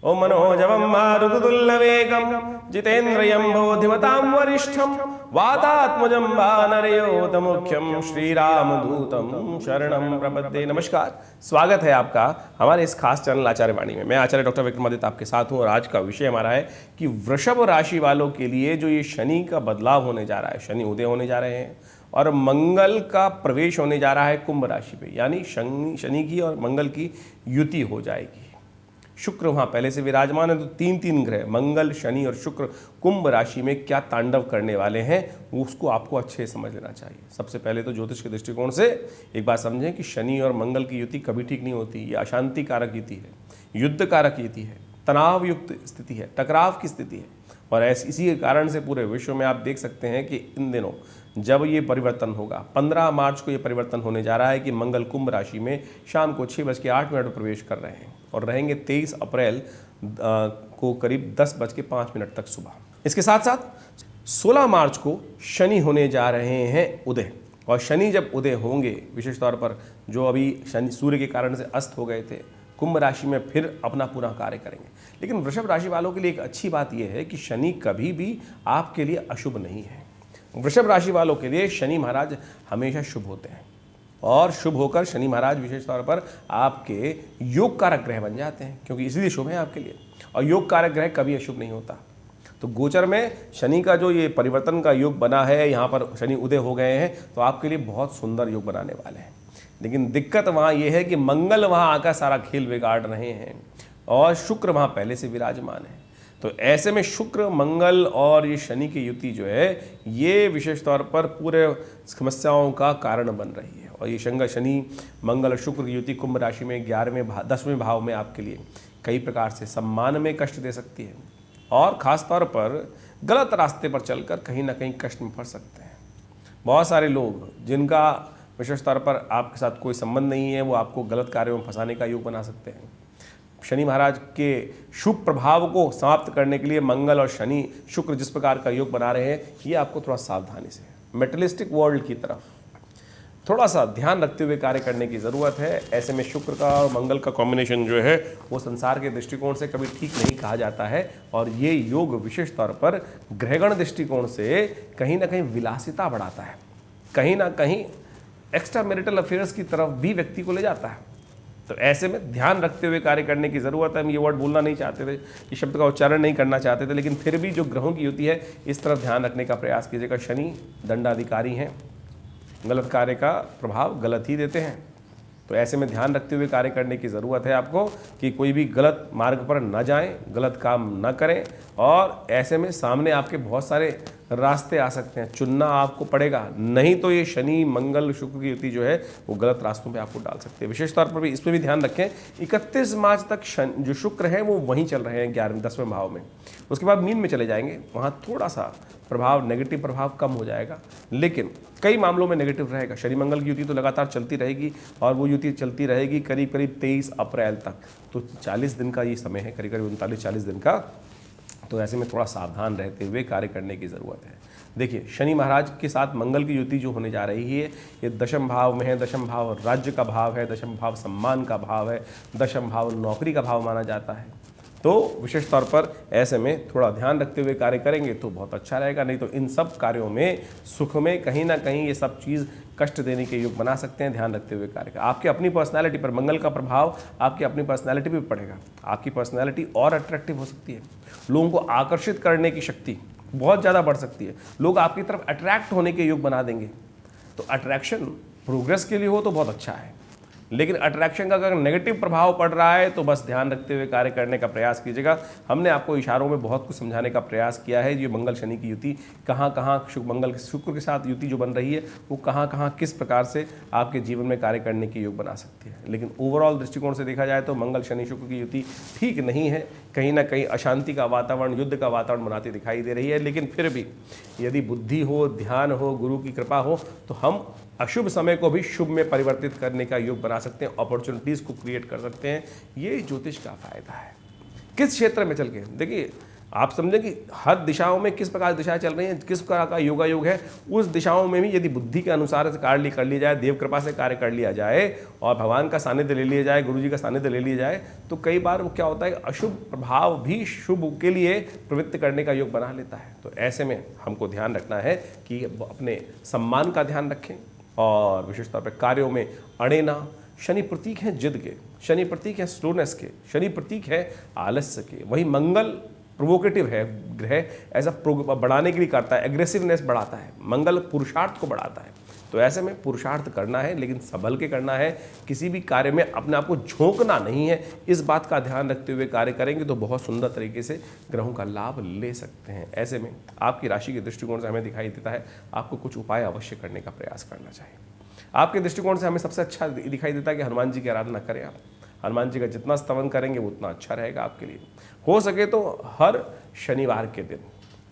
ओम मनोजवं मारुततुल्यवेगं जितेन्द्रियं बोधिमतां वरिष्ठं वातात्मजं वानरयोतमुख्यं श्रीरामदूतं शरणं प्रपद्ये। नमस्कार, स्वागत है आपका हमारे इस खास चैनल आचार्य वाणी में। मैं आचार्य डॉक्टर विक्रमादित्य आपके साथ हूँ और आज का विषय हमारा है कि वृषभ राशि वालों के लिए जो ये शनि का बदलाव होने जा रहा है, शनि उदय होने जा रहे हैं और मंगल का प्रवेश होने जा रहा है कुंभ राशि पे, यानी शनि की और मंगल की युति हो जाएगी। शुक्र वहाँ पहले से विराजमान है, तो तीन ग्रह मंगल, शनि और शुक्र कुंभ राशि में क्या तांडव करने वाले हैं वो उसको आपको अच्छे से समझ लेना चाहिए। सबसे पहले तो ज्योतिष के दृष्टिकोण से एक बात समझें कि शनि और मंगल की युति कभी ठीक नहीं होती। ये अशांति कारक युति है, युद्ध कारक युति है, तनाव युक्त स्थिति है, टकराव की स्थिति है। और इसी कारण से पूरे विश्व में आप देख सकते हैं कि इन दिनों जब ये परिवर्तन होगा, 15 मार्च को ये परिवर्तन होने जा रहा है कि मंगल कुंभ राशि में शाम को 6:08 में प्रवेश कर रहे हैं और रहेंगे 23 अप्रैल को करीब 10:05 तक सुबह। इसके साथ साथ 16 मार्च को शनि होने जा रहे हैं उदय, और शनि जब उदय होंगे विशेष तौर पर जो अभी शनि सूर्य के कारण से अस्त हो गए थे, कुंभ राशि में फिर अपना पूरा कार्य करेंगे। लेकिन वृषभ राशि वालों के लिए एक अच्छी बात यह है कि शनि कभी भी आपके लिए अशुभ नहीं है। वृषभ राशि वालों के लिए शनि महाराज हमेशा शुभ होते हैं और शुभ होकर शनि महाराज विशेष तौर पर आपके योग कारक ग्रह बन जाते हैं, क्योंकि इसलिए शुभ है आपके लिए। और योग कारक ग्रह कभी अशुभ नहीं होता। तो गोचर में शनि का जो ये परिवर्तन का योग बना है, यहाँ पर शनि उदय हो गए हैं, तो आपके लिए बहुत सुंदर योग बनाने वाले हैं। लेकिन दिक्कत वहाँ ये है कि मंगल वहाँ आकर सारा खेल बिगाड़ रहे हैं और शुक्र वहाँ पहले से विराजमान है। तो ऐसे में शुक्र, मंगल और ये शनि की युति जो है ये विशेष तौर पर पूरे समस्याओं का कारण बन रही है। और ये शनि, मंगल और शुक्र की युति कुंभ राशि में 10वें भाव में आपके लिए कई प्रकार से सम्मान में कष्ट दे सकती है और ख़ास तौर पर गलत रास्ते पर चलकर कहीं ना कहीं कष्ट में फंस सकते हैं। बहुत सारे लोग जिनका विशेष तौर पर आपके साथ कोई संबंध नहीं है, वो आपको गलत कार्यों में फंसाने का योग बना सकते हैं। शनि महाराज के शुभ प्रभाव को समाप्त करने के लिए मंगल और शनि शुक्र जिस प्रकार का योग बना रहे हैं, ये आपको थोड़ा सावधानी से मेटलिस्टिक वर्ल्ड की तरफ थोड़ा सा ध्यान रखते हुए कार्य करने की ज़रूरत है। ऐसे में शुक्र का और मंगल का कॉम्बिनेशन जो है वो संसार के दृष्टिकोण से कभी ठीक नहीं कहा जाता है और ये योग विशेष तौर पर ग्रहगण दृष्टिकोण से कहीं ना कहीं विलासिता बढ़ाता है, कहीं ना कहीं एक्स्ट्रा मैरिटल अफेयर्स की तरफ भी व्यक्ति को ले जाता है। तो ऐसे में ध्यान रखते हुए कार्य करने की ज़रूरत है। हम ये वर्ड बोलना नहीं चाहते थे, इस शब्द का उच्चारण नहीं करना चाहते थे, लेकिन फिर भी जो ग्रहों की युति है इस तरफ ध्यान रखने का प्रयास कीजिएगा। शनि दंडाधिकारी हैं, गलत कार्य का प्रभाव गलत ही देते हैं। तो ऐसे में ध्यान रखते हुए कार्य करने की ज़रूरत है आपको कि कोई भी गलत मार्ग पर न जाएं, गलत काम न करें। और ऐसे में सामने आपके बहुत सारे रास्ते आ सकते हैं, चुनना आपको पड़ेगा, नहीं तो ये शनि, मंगल, शुक्र की युति जो है वो गलत रास्तों पे आपको डाल सकते हैं। विशेष तौर पर भी इस पर भी ध्यान रखें, 31 मार्च तक जो शुक्र है वो वहीं चल रहे हैं 10वें भाव में। उसके बाद मीन में चले जाएंगे, वहाँ थोड़ा सा प्रभाव, नेगेटिव प्रभाव कम हो जाएगा, लेकिन कई मामलों में नेगेटिव रहेगा। शनि मंगल की युति तो लगातार चलती रहेगी और वो युति चलती रहेगी करीब 23 अप्रैल तक। तो 40 दिन का ये समय है, करीब 39-40 दिन का। तो ऐसे में थोड़ा सावधान रहते हुए कार्य करने की ज़रूरत है। देखिए, शनि महाराज के साथ मंगल की युति जो होने जा रही है ये 10वें भाव में है। 10वां भाव राज्य का भाव है, 10वां भाव सम्मान का भाव है, 10वां भाव नौकरी का भाव माना जाता है। तो विशेष तौर पर ऐसे में थोड़ा ध्यान रखते हुए कार्य करेंगे तो बहुत अच्छा रहेगा, नहीं तो इन सब कार्यों में, सुख में कहीं ना कहीं ये सब चीज़ कष्ट देने के योग बना सकते हैं। ध्यान रखते हुए कार्य करें। आपकी अपनी पर्सनैलिटी पर मंगल का प्रभाव आपकी अपनी पर्सनैलिटी पर पड़ेगा। आपकी पर्सनैलिटी और अट्रैक्टिव हो सकती है, लोगों को आकर्षित करने की शक्ति बहुत ज़्यादा बढ़ सकती है, लोग आपकी तरफ अट्रैक्ट होने के योग बना देंगे। तो अट्रैक्शन प्रोग्रेस के लिए हो तो बहुत अच्छा है, लेकिन अट्रैक्शन का अगर नेगेटिव प्रभाव पड़ रहा है तो बस ध्यान रखते हुए कार्य करने का प्रयास कीजिएगा। हमने आपको इशारों में बहुत कुछ समझाने का प्रयास किया है। ये मंगल शनि की युति कहाँ कहाँ, मंगल शुक्र के साथ युति जो बन रही है वो कहाँ कहाँ किस प्रकार से आपके जीवन में कार्य करने के योग बना सकती है। लेकिन ओवरऑल दृष्टिकोण से देखा जाए तो मंगल शनि शुक्र की युति ठीक नहीं है, कहीं ना कहीं अशांति का वातावरण, युद्ध का वातावरण बनाती दिखाई दे रही है। लेकिन फिर भी यदि बुद्धि हो, ध्यान हो, गुरु की कृपा हो तो हम अशुभ समय को भी शुभ में परिवर्तित करने का योग बना सकते हैं, अपॉर्चुनिटीज़ को क्रिएट कर सकते हैं। ये ज्योतिष का फायदा है। किस क्षेत्र में चल के देखिए, आप समझें कि हर दिशाओं में किस प्रकार दिशाएं चल रही हैं, किस प्रकार का योगा योग है, उस दिशाओं में भी यदि बुद्धि के अनुसार से कार्य कर लिया जाए, देव कृपा से कार्य कर लिया जाए और भगवान का सानिध्य ले लिया जाए, गुरु जी का सानिध्य ले लिया जाए, तो कई बार क्या होता है, अशुभ प्रभाव भी शुभ के लिए प्रवृत्त करने का योग बना लेता है। तो ऐसे में हमको ध्यान रखना है कि अपने सम्मान का ध्यान रखें और विशेष तौर पर कार्यों में अड़े ना। शनि प्रतीक है जिद के, शनि प्रतीक है स्लोनेस के, शनि प्रतीक है आलस्य के। वही मंगल प्रोवोकेटिव है ग्रह, ऐसा बढ़ाने के लिए करता है, एग्रेसिवनेस बढ़ाता है। मंगल पुरुषार्थ को बढ़ाता है। तो ऐसे में पुरुषार्थ करना है, लेकिन संभल के करना है। किसी भी कार्य में अपने आप को झोंकना नहीं है। इस बात का ध्यान रखते हुए कार्य करेंगे तो बहुत सुंदर तरीके से ग्रहों का लाभ ले सकते हैं। ऐसे में आपकी राशि के दृष्टिकोण से हमें दिखाई देता है आपको कुछ उपाय अवश्य करने का प्रयास करना चाहिए। आपके दृष्टिकोण से हमें सबसे अच्छा दिखाई देता है कि हनुमान जी की आराधना करें। आप हनुमान जी का जितना स्तवन करेंगे वो उतना अच्छा रहेगा आपके लिए। हो सके तो हर शनिवार के दिन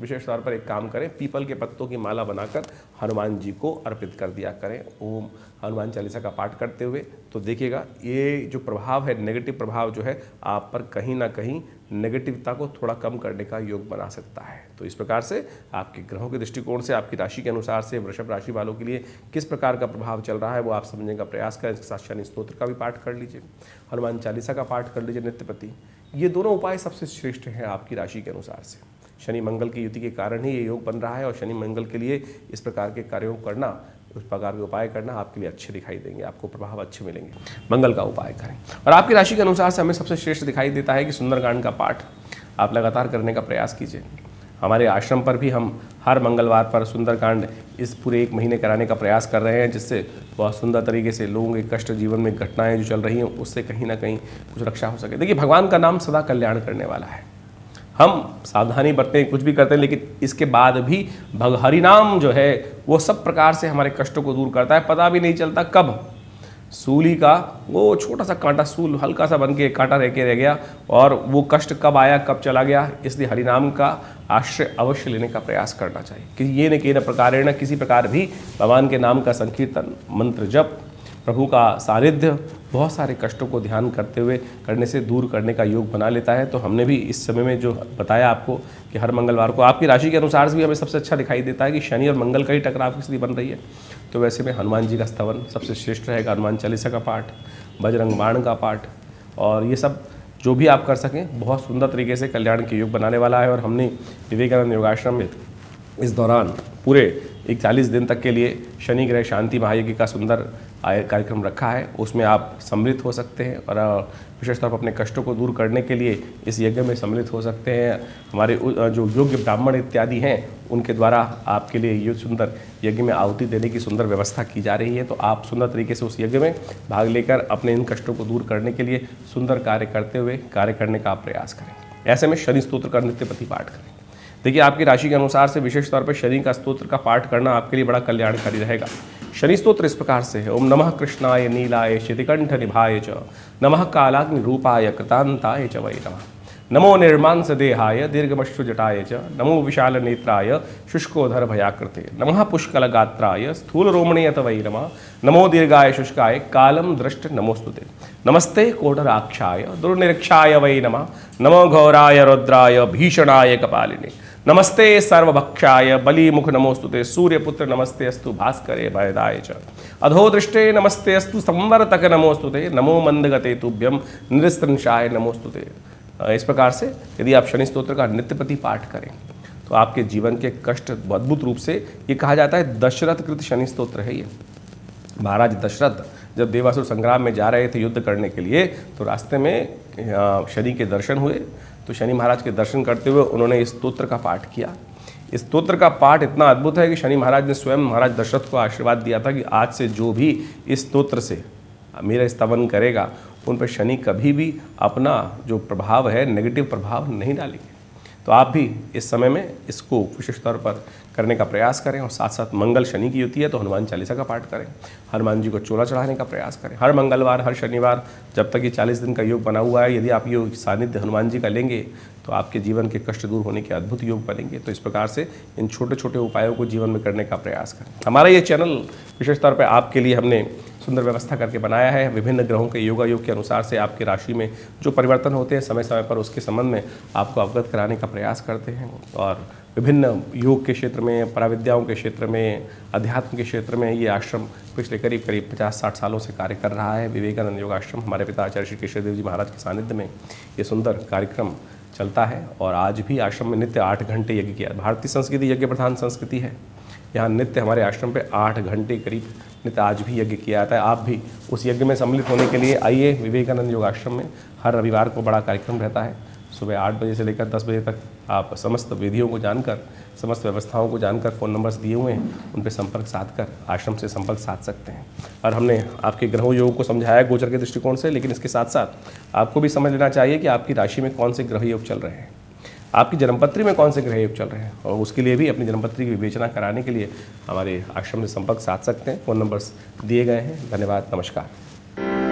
विशेष तौर पर एक काम करें, पीपल के पत्तों की माला बनाकर हनुमान जी को अर्पित कर दिया करें ओम हनुमान चालीसा का पाठ करते हुए। तो देखिएगा ये जो प्रभाव है, नेगेटिव प्रभाव जो है आप पर कहीं ना कहीं नेगेटिविता को थोड़ा कम करने का योग बना सकता है। तो इस प्रकार से आपके ग्रहों के दृष्टिकोण से, आपकी राशि के अनुसार से वृषभ राशि वालों के लिए किस प्रकार का प्रभाव चल रहा है वो आप समझने का प्रयास करें। इसके साथ शनि स्तोत्र का भी पाठ कर लीजिए, हनुमान चालीसा का पाठ कर लीजिए नित्यप्रति। ये दोनों उपाय सबसे श्रेष्ठ हैं आपकी राशि के अनुसार से। शनि मंगल की युति के कारण ही ये योग बन रहा है और शनि मंगल के लिए इस प्रकार के कार्यों को करना, उस प्रकार के उपाय करना आपके लिए अच्छे दिखाई देंगे, आपको प्रभाव अच्छे मिलेंगे। मंगल का उपाय करें। और आपकी राशि के अनुसार से हमें सबसे श्रेष्ठ दिखाई देता है कि सुंदरकांड का पाठ आप लगातार करने का प्रयास कीजिए। हमारे आश्रम पर भी हम हर मंगलवार पर सुंदरकांड इस पूरे 1 महीने कराने का प्रयास कर रहे हैं, जिससे बहुत सुंदर तरीके से लोगों के कष्ट, जीवन में घटनाएं जो चल रही हैं उससे कहीं ना कहीं कुछ रक्षा हो सके। देखिए भगवान का नाम सदा कल्याण करने वाला है। हम सावधानी बरतें, कुछ भी करते हैं, लेकिन इसके बाद भी हरि नाम जो है वो सब प्रकार से हमारे कष्टों को दूर करता है। पता भी नहीं चलता कब सूली का वो छोटा सा कांटा, सूल हल्का सा बन के कांटा रह गया और वो कष्ट कब आया कब चला गया। इसलिए हरिनाम का आश्रय अवश्य लेने का प्रयास करना चाहिए कि ये न किसी प्रकार न किसी प्रकार भी भगवान के नाम का संकीर्तन, मंत्र जप, प्रभु का सानिध्य बहुत सारे कष्टों को ध्यान करते हुए करने से दूर करने का योग बना लेता है। तो हमने भी इस समय में जो बताया आपको कि हर मंगलवार को आपकी राशि के अनुसार से भी हमें सबसे अच्छा दिखाई देता है कि शनि और मंगल का ही टकराव की स्थिति बन रही है। तो वैसे में हनुमान जी का स्तवन सबसे श्रेष्ठ रहेगा, हनुमान चालीसा का पाठ, बजरंग बाण का पाठ, और ये सब जो भी आप कर सकें बहुत सुंदर तरीके से कल्याण के योग बनाने वाला है। और हमने विवेकानंद योगाश्रम में इस दौरान पूरे 41 दिन तक के लिए शनि ग्रह शांति महायज्ञ का सुंदर कार्यक्रम रखा है। उसमें आप सम्मिलित हो सकते हैं और विशेष तौर पर अपने कष्टों को दूर करने के लिए इस यज्ञ में सम्मिलित हो सकते हैं। हमारे जो योग्य ब्राह्मण इत्यादि हैं उनके द्वारा आपके लिए ये सुंदर यज्ञ में आहुति देने की सुंदर व्यवस्था की जा रही है। तो आप सुंदर तरीके से उस यज्ञ में भाग लेकर अपने इन कष्टों को दूर करने के लिए सुंदर कार्य करते हुए कार्य करने का आप प्रयास करें। ऐसे में शनि स्तोत्र का नित्यप्रति पाठ करें। देखिए आपकी राशि के अनुसार से विशेष तौर पर शनि का स्तोत्र का पाठ करना आपके लिए बड़ा कल्याणकारी रहेगा। शनि स्तोत्र इस प्रकार से है, ओम नमः कृष्णाय नीलाय शितिकंठ निभाय च, नमः कालाग्नि रूपाय कृतांताय च वै नमः, नमो निर्मांस देहाय दीर्घमश्रु जटाय च, नमो विशाल नेत्राय शुष्कोधर भयाकृते, नमः पुष्कल गात्राय स्थूल रोमणीयत वै नमः, नमो दीर्घाय शुष्काय कालम दृष्ट नमोस्तुते, नमस्ते कोटराक्षाय दुर्निरीक्षाय वै नमः, नमो घोराय रुद्राय भीषणाय कपालिने, नमस्ते सर्वभक्षाय बलिमुख नमोस्तुते, सूर्यपुत्र नमस्ते अस्तु भास्करे भयदाय च, अधोदृष्टे नमस्ते अस्तु संवर्तक नमोस्तुते, नमो मंदगते तुभ्यम निरस्त्रंशाय नमोस्तुते। इस प्रकार से यदि आप शनि स्तोत्र का नित्यप्रति पाठ करें तो आपके जीवन के कष्ट अद्भुत रूप से, ये कहा जाता है दशरथ कृत शनि स्तोत्र है ये। महाराज दशरथ जब देवासुर संग्राम में जा रहे थे युद्ध करने के लिए, तो रास्ते में शनि के दर्शन हुए। तो शनि महाराज के दर्शन करते हुए उन्होंने इस स्तोत्र का पाठ किया। इस स्तोत्र का पाठ इतना अद्भुत है कि शनि महाराज ने स्वयं महाराज दशरथ को आशीर्वाद दिया था कि आज से जो भी इस स्तोत्र से मेरा स्तवन करेगा उन पर शनि कभी भी अपना जो प्रभाव है नेगेटिव प्रभाव नहीं डालेंगे। तो आप भी इस समय में इसको विशेष तौर पर करने का प्रयास करें और साथ साथ मंगल शनि की युति है तो हनुमान चालीसा का पाठ करें, हनुमान जी को चोला चढ़ाने का प्रयास करें। हर मंगलवार हर शनिवार जब तक ये 40 दिन का योग बना हुआ है, यदि आप ये सानिध्य हनुमान जी का लेंगे तो आपके जीवन के कष्ट दूर होने के अद्भुत योग बनेंगे। तो इस प्रकार से इन छोटे छोटे उपायों को जीवन में करने का प्रयास करें। हमारा ये चैनल विशेष तौर पर आपके लिए हमने सुंदर व्यवस्था करके बनाया है। विभिन्न ग्रहों के योगायोग के अनुसार से आपकी राशि में जो परिवर्तन होते हैं समय समय पर उसके संबंध में आपको अवगत कराने का प्रयास करते हैं। और विभिन्न योग के क्षेत्र में, पराविद्याओं के क्षेत्र में, अध्यात्म के क्षेत्र में ये आश्रम पिछले करीब 50-60 सालों से कार्य कर रहा है। विवेकानंद योग आश्रम हमारे पिता आचार्य श्री केशवदेव जी महाराज के सानिध्य में ये सुंदर कार्यक्रम चलता है। और आज भी आश्रम में नित्य 8 घंटे यज्ञ किया। भारतीय संस्कृति यज्ञ प्रधान संस्कृति है। यहाँ नित्य हमारे आश्रम पे 8 घंटे करीब नित्य आज भी यज्ञ किया जाता है। आप भी उस यज्ञ में सम्मिलित होने के लिए आइए। विवेकानंद योग आश्रम में हर रविवार को बड़ा कार्यक्रम रहता है। सुबह 8 बजे से लेकर 10 बजे तक आप समस्त विधियों को जानकर, समस्त व्यवस्थाओं को जानकर, फ़ोन नंबर्स दिए हुए हैं उन पर संपर्क साध कर आश्रम से संपर्क साध सकते हैं। और हमने आपके ग्रहों योग को समझाया गोचर के दृष्टिकोण से, लेकिन इसके साथ साथ आपको भी समझ लेना चाहिए कि आपकी राशि में कौन से ग्रह योग चल रहे हैं, आपकी जन्मपत्री में कौन से ग्रह योग चल रहे हैं। और उसके लिए भी अपनी जन्मपत्री की विवेचना कराने के लिए हमारे आश्रम से संपर्क साध सकते हैं। फ़ोन नंबर्स दिए गए हैं। धन्यवाद, नमस्कार।